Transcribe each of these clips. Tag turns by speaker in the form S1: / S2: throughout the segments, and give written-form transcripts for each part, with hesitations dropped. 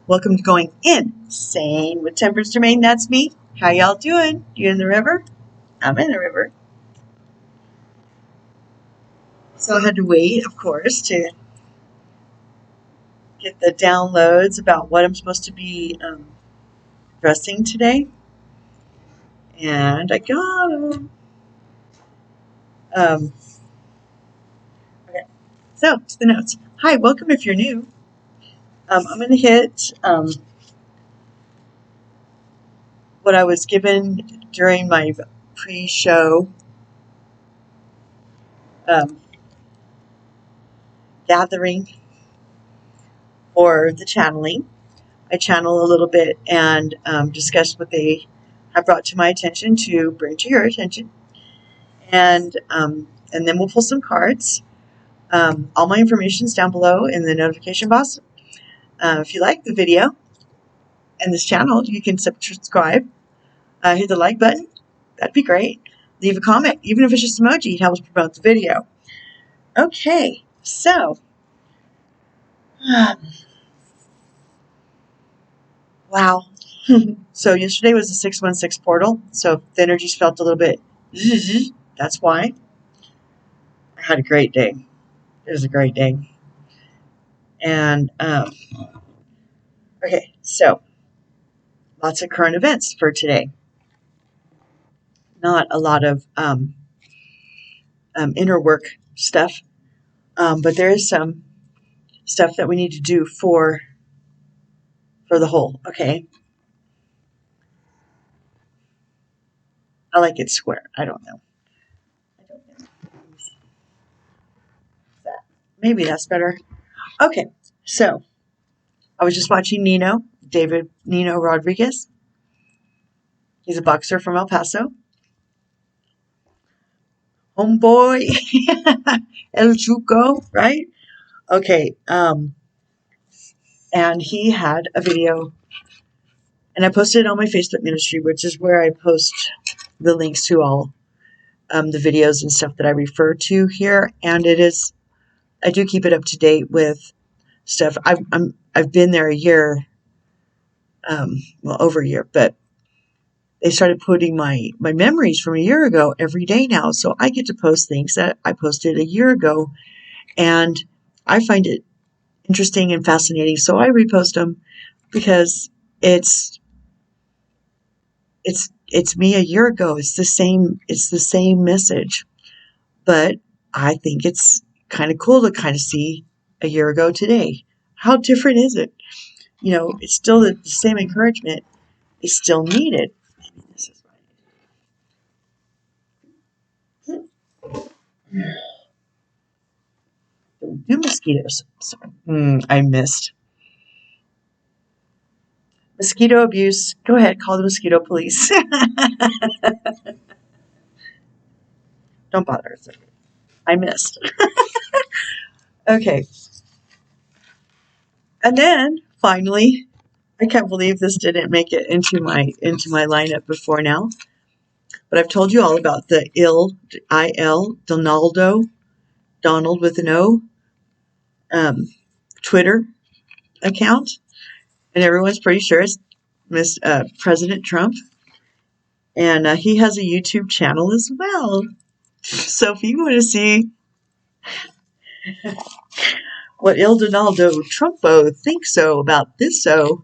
S1: Welcome to Going Insane with Temperance Domain. That's me. How y'all doing? You in the river? I'm in the river. So I had to wait, of course, to get the downloads about what I'm supposed to be addressing today. And I got them. Okay. So, to the notes. Hi, welcome if you're new. I'm going to hit what I was given during my pre-show gathering or the channeling. I channel a little bit and discuss what they have brought to my attention to bring to your attention. And then we'll pull some cards. All my information is down below in the notification box. If you like the video and this channel, you can subscribe. Hit the like button. That'd be great. Leave a comment, even if it's just emoji. It helps promote the video. Okay, so wow. So yesterday was the 616 portal. So if the energies felt a little bit, that's why. I had a great day. It was a great day. And okay, so lots of current events for today. Not a lot of inner work stuff, but there is some stuff that we need to do for the whole. Okay, I like it square. I don't know. Maybe that's better. Okay, so I was just watching David Nino Rodriguez. He's a boxer from El Paso. Homeboy, El Chuco, right? Okay, and he had a video, and I posted it on my Facebook ministry, which is where I post the links to all the videos and stuff that I refer to here. And I do keep it up to date with stuff. I've been there a year, well, over a year, but they started putting my memories from a year ago every day now. So I get to post things that I posted a year ago, and I find it interesting and fascinating. So I repost them because it's me a year ago. It's the same message, but I think it's kind of cool to kind of see a year ago today. How different is it? It's still the same encouragement. It's still needed. Maybe this is right. Don't do mosquitoes. Sorry. I missed. Mosquito abuse. Go ahead, call the mosquito police. Don't bother. I missed. Okay. And then finally, I can't believe this didn't make it into my lineup before now. But I've told you all about the Donald with an O, Twitter account, and everyone's pretty sure it's President Trump, and he has a YouTube channel as well. So if you want to see what Il Donaldo Trumpo thinks so about this, go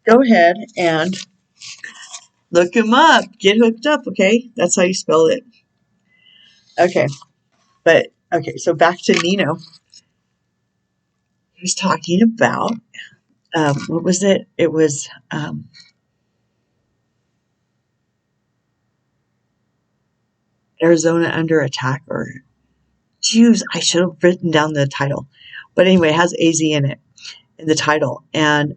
S1: ahead and look him up. Get hooked up, okay? That's how you spell it. Okay. So back to Nino. He was talking about, what was it? It was, Arizona under attack, or Jews. I should have written down the title. But anyway, it has AZ in it, in the title. And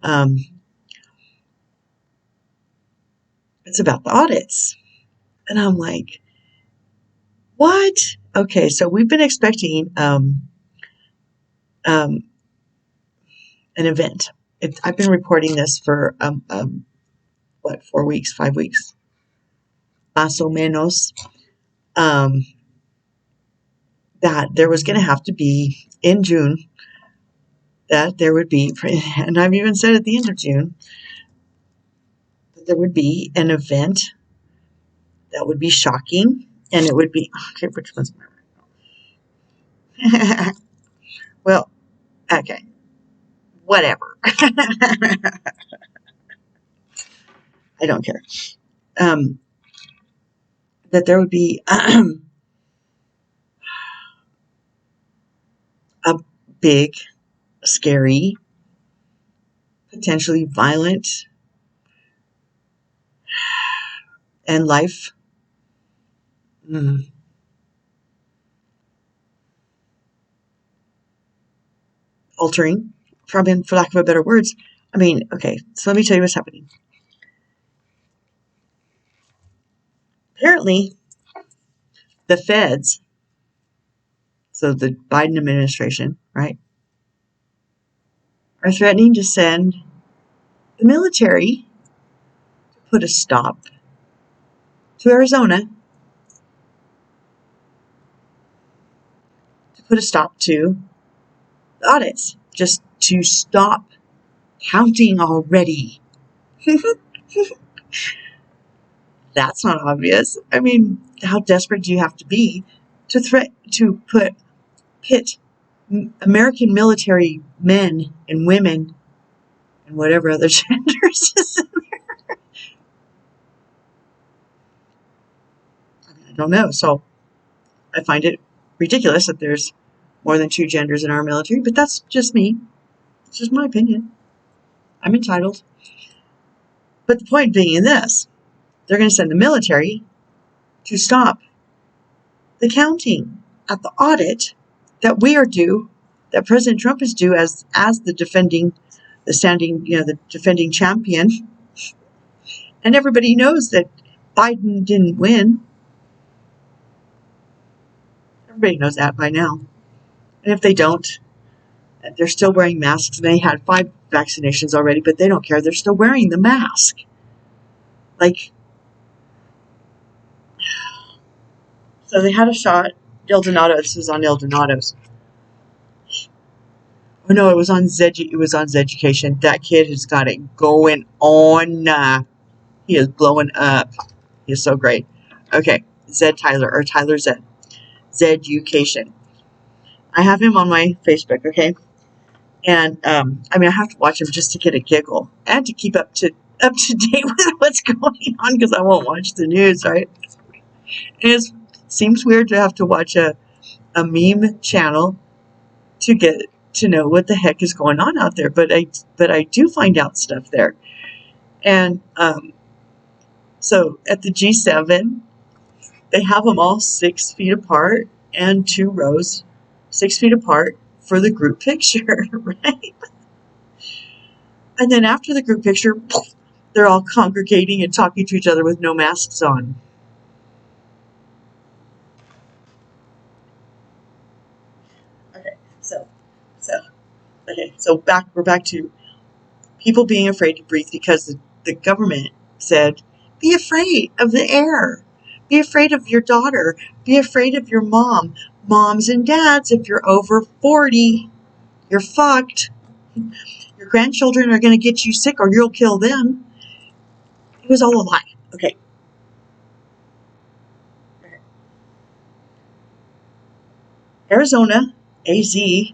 S1: it's about the audits. And I'm like, what? Okay, so we've been expecting an event. I've been reporting this for, 4 weeks, 5 weeks? Más o menos. That there was going to have to be, in June, that there would be, and I've even said at the end of June, that there would be an event that would be shocking, and it would be, okay, which one's my well, okay, whatever. I don't care. That there would be a big, scary, potentially violent, and life altering, probably for lack of a better words. I mean, okay, so let me tell you what's happening. Apparently, the feds, so the Biden administration, right, are threatening to send the military to put a stop to Arizona, to put a stop to the audits, just to stop counting already. That's not obvious. I mean, how desperate do you have to be to pit American military men and women and whatever other genders is in there? I don't know. So I find it ridiculous that there's more than 2 genders in our military, but that's just me. It's just my opinion. I'm entitled. But the point being this, they're going to send the military to stop the counting at the audit that we are due, that President Trump is due as the defending champion. And everybody knows that Biden didn't win. Everybody knows that by now. And if they don't, they're still wearing masks. They had 5 vaccinations already, but they don't care. They're still wearing the mask. Like, so they had a shot. El Donato. This was on El Donato's. Oh no, it was on Zeducation. That kid has got it going on. He is blowing up. He is so great. Okay, Zed Tyler, or Tyler Zed. Zeducation. I have him on my Facebook, okay? And I mean, I have to watch him just to get a giggle and to keep up to date with what's going on, because I won't watch the news, right? And it seems weird to have to watch a meme channel to get to know what the heck is going on out there, but I do find out stuff there. And so at the G7, they have them all 6 feet apart and 2 rows 6 feet apart for the group picture, right? And then after the group picture, they're all congregating and talking to each other with no masks on. Okay, so we're back to people being afraid to breathe because the government said, be afraid of the air. Be afraid of your daughter. Be afraid of your mom. Moms and dads, if you're over 40, you're fucked. Your grandchildren are going to get you sick or you'll kill them. It was all a lie. Okay. Arizona, AZ, being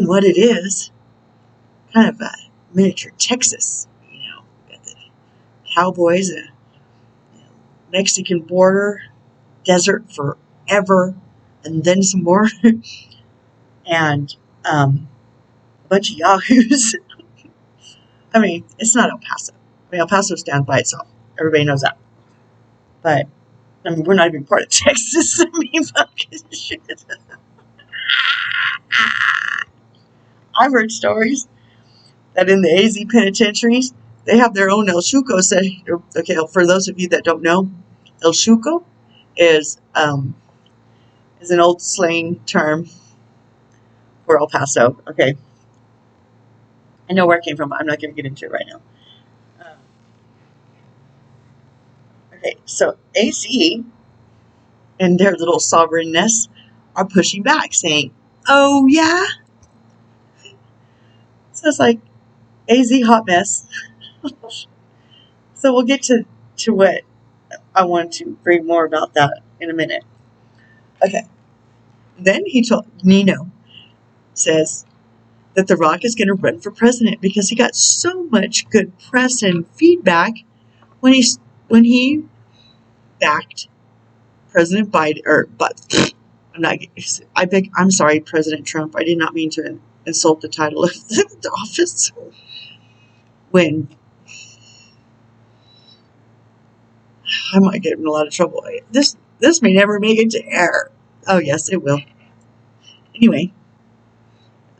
S1: what it is, kind of a miniature Texas, got the cowboys, the Mexican border, desert forever, and then some more, and a bunch of yahoos. I mean, it's not El Paso. I mean, El Paso stands by itself. Everybody knows that. But, I mean, we're not even part of Texas. I mean, fucking shit. I've heard stories that in the AZ penitentiaries, they have their own El Chuco set. Okay, for those of you that don't know, El Chuco is an old slang term for El Paso. Okay, I know where it came from. I'm not going to get into it right now. Okay, so AZ and their little sovereignness are pushing back, saying, "Oh yeah." So it's like AZ hot mess. So we'll get to what I want to bring more about that in a minute. Okay. Then he told Nino says that The Rock is going to run for president because he got so much good press and feedback when he backed President Biden but I'm sorry, President Trump. I did not mean to insult the title of the office. When I might get in a lot of trouble. This may never make it to air. Oh yes, it will. Anyway,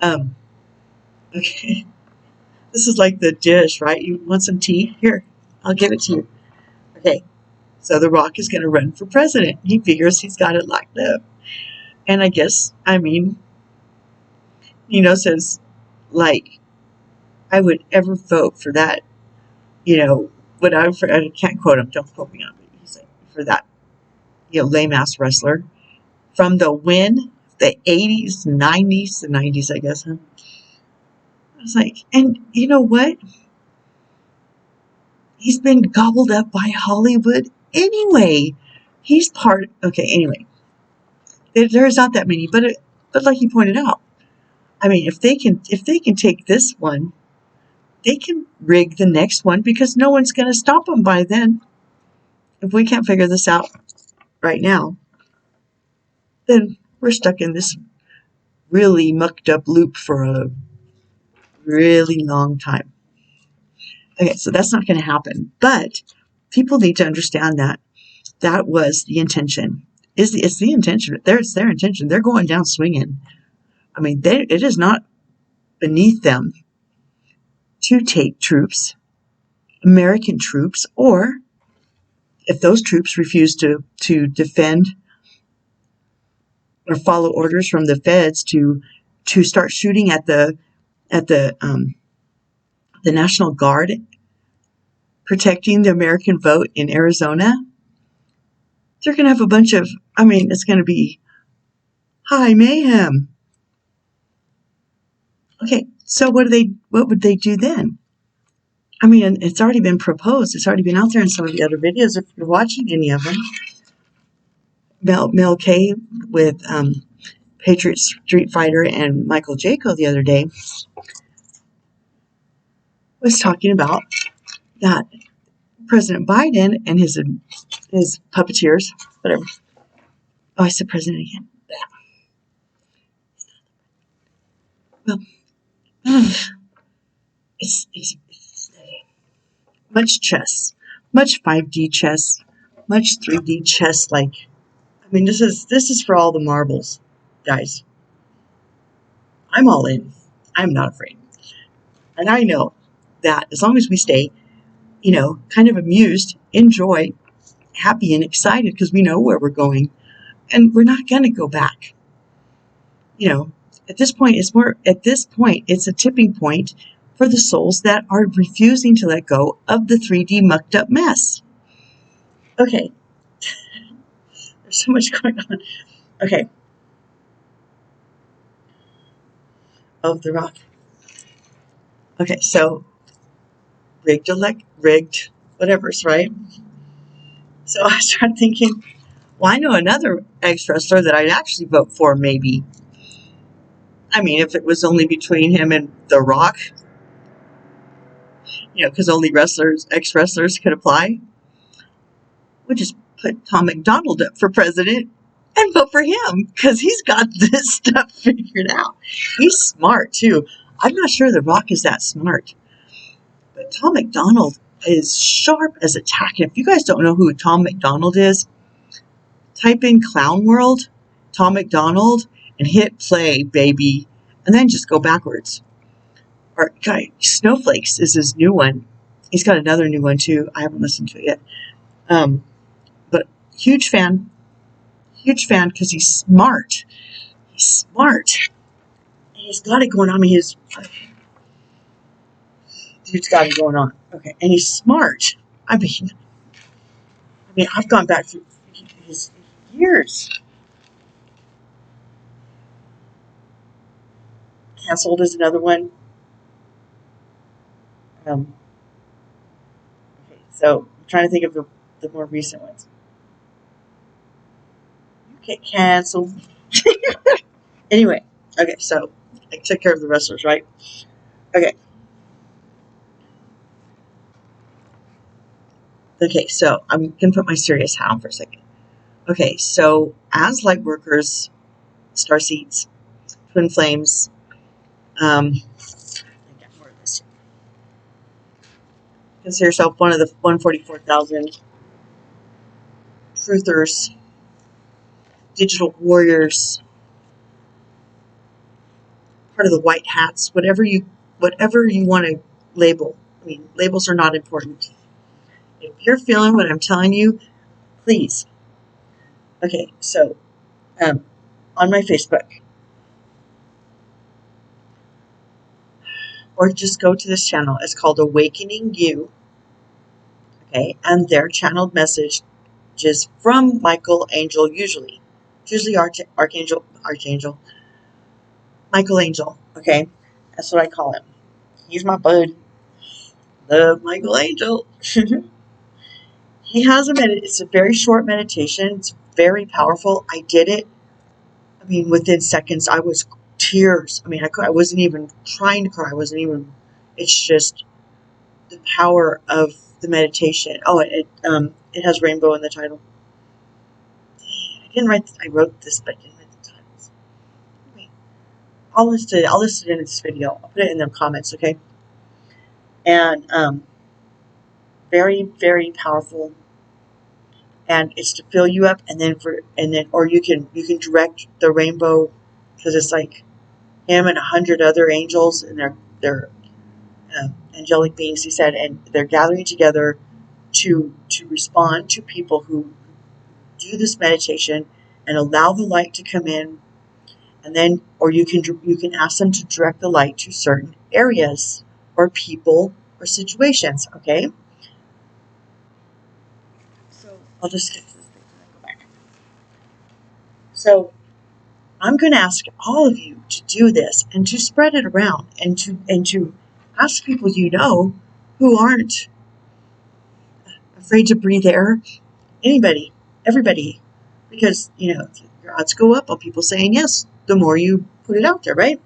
S1: okay. This is like the dish, right? You want some tea? Here, I'll give it to you. Okay. So The Rock is going to run for president. He figures he's got it locked up. And I guess, says, like, I would ever vote for that, but I can't quote him. Don't quote me on it. He's like, for that, lame-ass wrestler from the 80s, 90s, the 90s, I guess, huh? I was like, and you know what? He's been gobbled up by Hollywood anyway. He's anyway. There's not that many, but like you pointed out, if they can take this one, they can rig the next one because no one's going to stop them by then. If we can't figure this out right now, then we're stuck in this really mucked up loop for a really long time. Okay, so that's not going to happen. But people need to understand that was the intention. It's the intention. It's their intention. They're going down swinging. It is not beneath them to take troops, American troops, or if those troops refuse to defend or follow orders from the feds to start shooting at the National Guard protecting the American vote in Arizona, they're going to have a bunch of, it's going to be high mayhem. Okay, so what would they do then? It's already been proposed. It's already been out there in some of the other videos. If you're watching any of them, Mel K with Patriot Street Fighter and Michael Jaco the other day was talking about that President Biden and his puppeteers, whatever. Oh, I said president again. Well, it's much chess, much 5D chess, much 3D chess. This is for all the marbles, guys. I'm all in. I'm not afraid. And I know that as long as we stay, kind of amused, enjoy, happy and excited because we know where we're going and we're not going to go back. At this point, it's a tipping point for the souls that are refusing to let go of the 3D mucked up mess. Okay. There's so much going on. Okay. Oh, The Rock. Okay, so rigged, whatever's right. So I started thinking, well, I know another ex-wrestler that I'd actually vote for, maybe. If it was only between him and The Rock, because only ex-wrestlers could apply, we'll just put Tom McDonald up for president and vote for him because he's got this stuff figured out. He's smart, too. I'm not sure The Rock is that smart. But Tom McDonald is sharp as a tack. And if you guys don't know who Tom McDonald is, type in Clown World, Tom McDonald, and hit play, baby. and then just go backwards. Or Snowflakes is his new one. He's got another new one too. I haven't listened to it yet. But huge fan because he's smart. He's smart. And he's got it going on. I mean, dude's got it going on. Okay, and he's smart. I mean, I've gone back through his years. Canceled is another one. Okay, so I'm trying to think of the more recent ones. You get canceled. Anyway, okay, so I took care of the wrestlers, right? Okay. Okay, so I'm going to put my serious hat on for a second. Okay, so as light workers, star seeds, twin flames, I got more of this. Consider yourself one of the 144,000 truthers, digital warriors, part of the white hats, whatever you want to label. I mean, labels are not important. If you're feeling what I'm telling you, please. Okay, so on my Facebook, or just go to this channel. It's called Awakening You. Okay, and their channeled message is from Michael Angel, usually Archangel, Michael Angel. Okay, that's what I call him. He's my bud. Love Michael Angel. He has it's a very short meditation. It's very powerful. I did it. I mean, within seconds, I was tears. I mean, I wasn't even trying to cry. It's just the power of the meditation. Oh, it has rainbow in the title. I wrote this, but I didn't write the titles. Anyway, I'll list it in this video. I'll put it in the comments, okay? And very, very powerful. And it's to fill you up, or you can direct the rainbow, because it's like him and 100 other angels, and they're angelic beings. He said, and they're gathering together to respond to people who do this meditation and allow the light to come in, and then, or you can ask them to direct the light to certain areas or people or situations. Okay. So I'll just skip to this page and then go back. So I'm going to ask all of you to do this and to spread it around and to ask people you know who aren't afraid to breathe air. Anybody, everybody, because your odds go up on people saying yes the more you put it out there, right?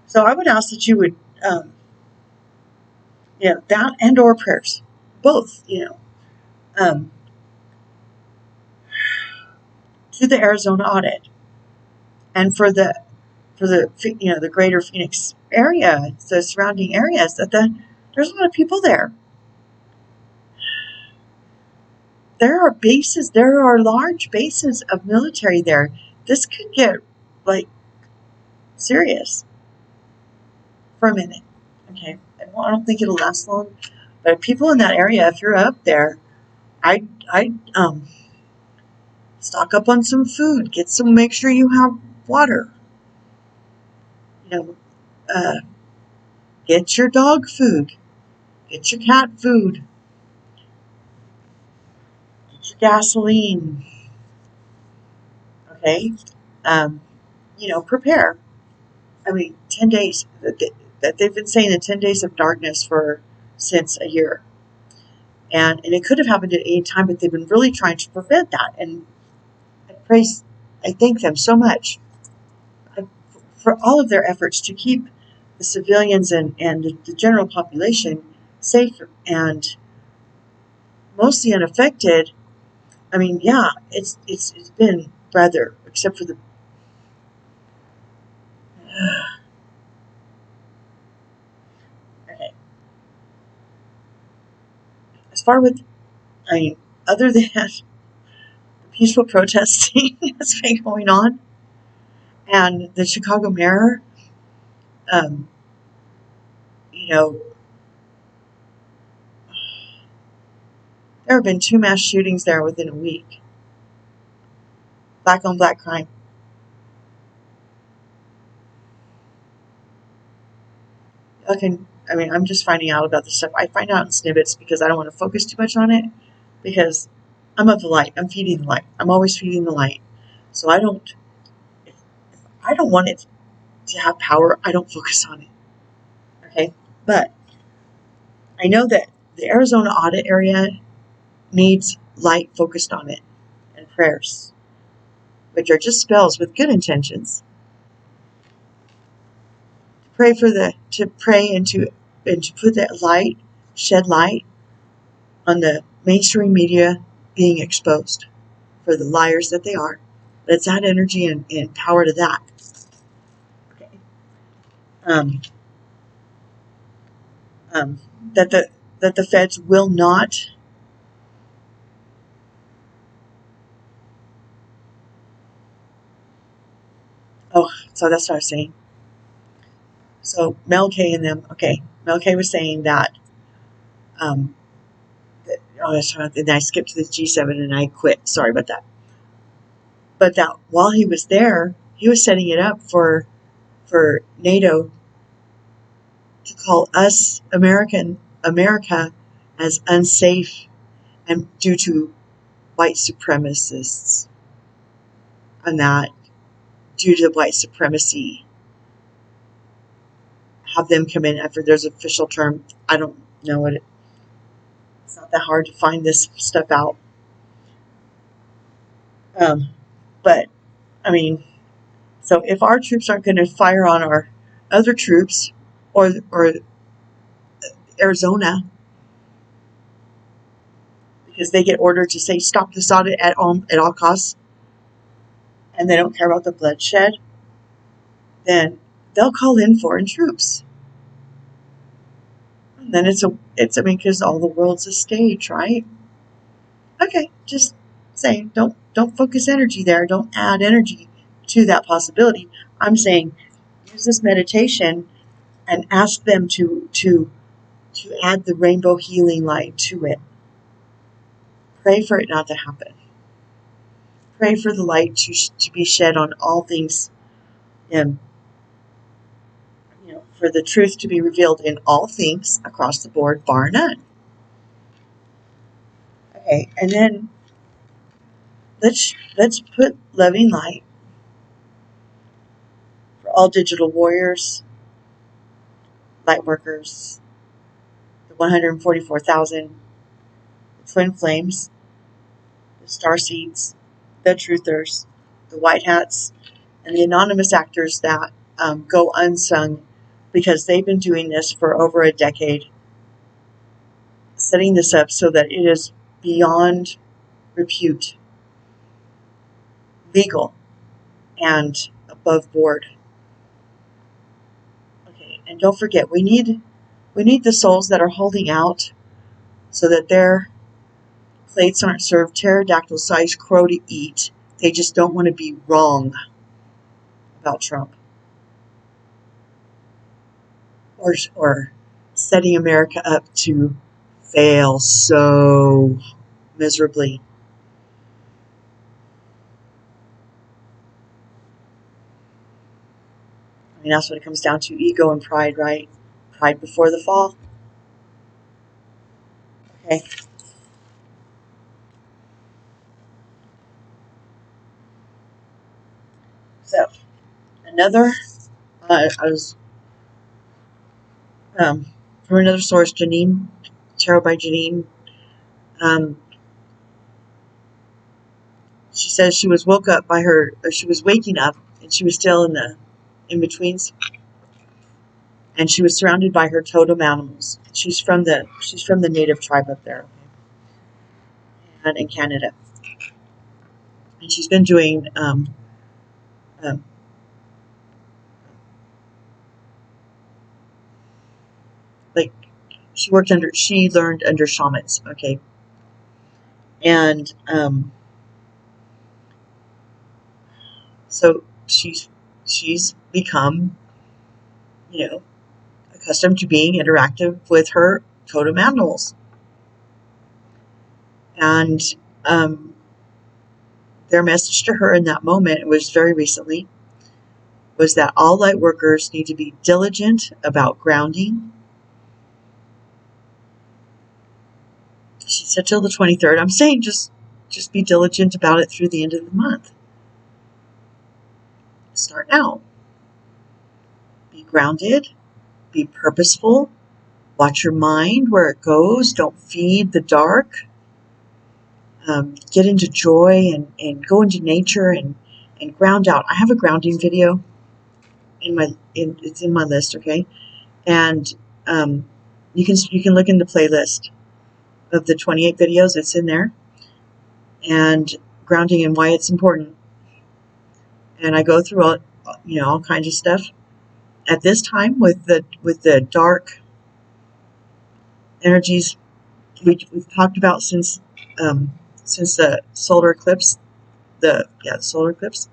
S1: So I would ask that you would, that and or prayers, both, to the Arizona audit, and for the the greater Phoenix area, the surrounding areas, there's a lot of people there. There are bases, there are large bases of military there. This could get serious for a minute. Okay, I don't think it'll last long, but people in that area, if you're up there, I'd stock up on some food, make sure you have water. Get your dog food, get your cat food, get your gasoline. Okay, prepare. I mean, 10 days that they've been saying the 10 days of darkness since a year. And it could have happened at any time, but they've been really trying to prevent that. And I thank them so much for all of their efforts to keep the civilians and the general population safe and mostly unaffected. I mean, yeah, it's been rather, except for the okay. As far with, other than the peaceful protesting that's been going on, and the Chicago mayor, Um, you know, there have been 2 mass shootings there within a week. Black on black crime. Okay, I mean, I'm just finding out about this stuff. I find out in snippets because I don't want to focus too much on it, because I'm of the light. I'm feeding the light. I'm always feeding the light. So if I don't want it to have power, I don't focus on it. Okay, but I know that the Arizona audit area needs light focused on it, and prayers, which are just spells with good intentions. To pray and to put that light, shed light on the mainstream media being exposed for the liars that they are. Let's add energy and power to that. Okay. Um, um, that the feds will not so that's what I was saying. So Mel K and them, okay, Mel K was saying that, that's right, and I skipped to the G7 and I quit. Sorry about that. But that while he was there, he was setting it up for NATO to call us America as unsafe and due to white supremacists, and that due to white supremacy, have them come in after there's an official term. I don't know what it's not that hard to find this stuff out. But I mean, so if our troops aren't going to fire on our other troops, or Arizona, because they get ordered to say stop this audit at all costs, and they don't care about the bloodshed, then they'll call in foreign troops. And then it's because all the world's a stage, right? Okay, just saying, don't focus energy there. Don't add energy to that possibility. I'm saying use this meditation and ask them to add the rainbow healing light to it. Pray for it not to happen. Pray for the light to be shed on all things, and for the truth to be revealed in all things across the board, bar none. Okay, and then let's put loving light for all digital warriors, light workers, the 144,000, the twin flames, the star seeds, the truthers, the white hats, and the anonymous actors that go unsung because they've been doing this for over a decade, setting this up so that it is beyond repute, legal, and above board. Okay, and don't forget, we need the souls that are holding out so that their plates aren't served pterodactyl-sized crow to eat. They just don't want to be wrong about Trump or setting America up to fail so miserably. I mean, that's what it comes down to, ego and pride, right? Pride before the fall. Okay. So, another, I was, from another source, Janine, Tarot by Janine, she says she was she was waking up and she was still in the in-betweens, and she was surrounded by her totem animals. She's from the native tribe up there, and in Canada. And she's been doing, um, like, she learned under shamans, okay? And, so she's become, accustomed to being interactive with her totem animals. And their message to her in that moment, it was very recently, was that all light workers need to be diligent about grounding. She said till the 23rd. I'm saying just be diligent about it through the end of the month. Start now. Be grounded. Be purposeful. Watch your mind where it goes. Don't feed the dark. Get into joy and go into nature and ground out. I have a grounding video it's in my list, okay? And you can look in the playlist of the 28 videos. It's in there. And grounding and why it's important. And I go through all kinds of stuff. At this time with the dark energies we've talked about since the solar eclipse, the solar eclipse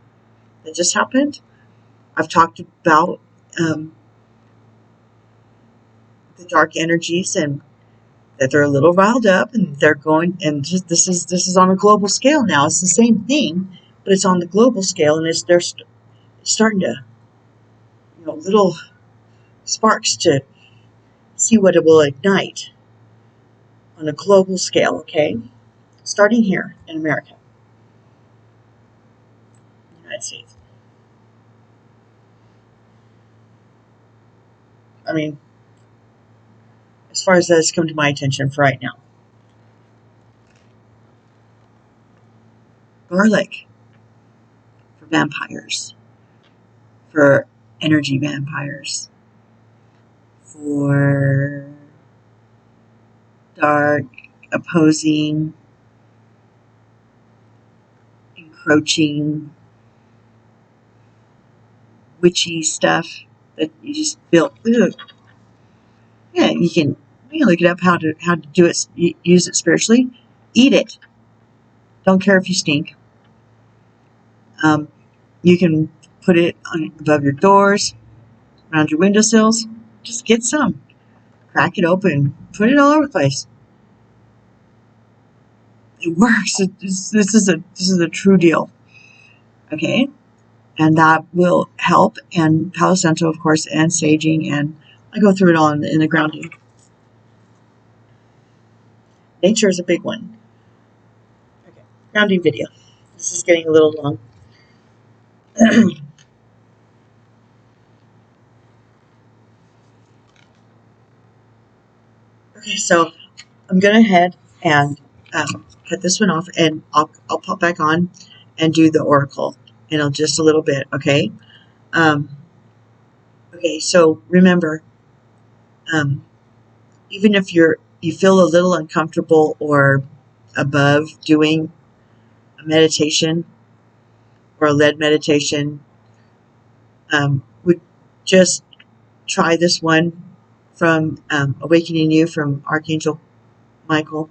S1: that just happened. I've talked about the dark energies and that they're a little riled up and they're going, and this is on a global scale now. It's the same thing, but it's on the global scale, and they're starting to, little sparks to see what it will ignite on a global scale, okay? Starting here in America, United States. I mean, as far as that has come to my attention for right now. Garlic for vampires, for energy vampires, for dark, opposing, encroaching, witchy stuff that you just feel. Ugh. Yeah, you can look it up how to do it, use it spiritually. Eat it. Don't care if you stink. You can put it above your doors, around your windowsills. Just get some. Crack it open. Put it all over the place. It works. This is a true deal. Okay? And that will help. And Palo Santo, of course, and saging. And I go through it all in the grounding. Nature is a big one. Okay. Grounding video. This is getting a little long. Okay, so I'm going to head and cut this one off, and I'll pop back on and do the oracle in just a little bit, okay? Okay, so remember, even if you feel a little uncomfortable or above doing a meditation or a led meditation, would just try this one from Awakening You from Archangel Michael.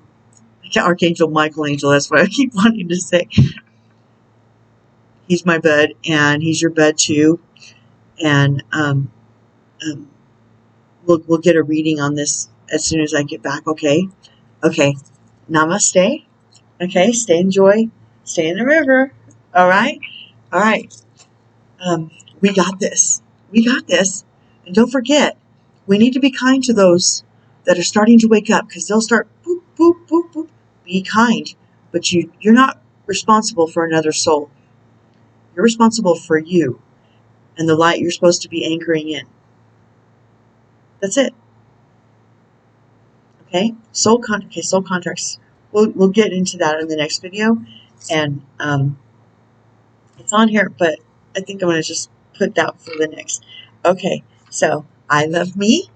S1: Archangel Michael Angel, that's what I keep wanting to say. He's my bud, and he's your bud too. And we'll get a reading on this as soon as I get back, okay? Okay. Namaste. Okay, stay in joy. Stay in the river. All right? All right. We got this. We got this. And don't forget, we need to be kind to those that are starting to wake up, because they'll start boop, boop, boop, boop. Be kind. But you're not responsible for another soul. You're responsible for you and the light you're supposed to be anchoring in. That's it. Okay? Soul contracts. We'll get into that in the next video. And it's on here, but I think I'm going to just put that for the next. Okay, so I love me.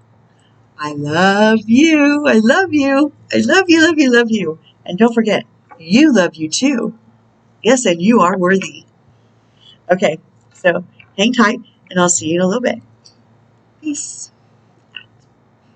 S1: I love you. I love you. I love you, love you, love you. And don't forget, you love you too. Yes, and you are worthy. Okay, so hang tight, and I'll see you in a little bit. Peace.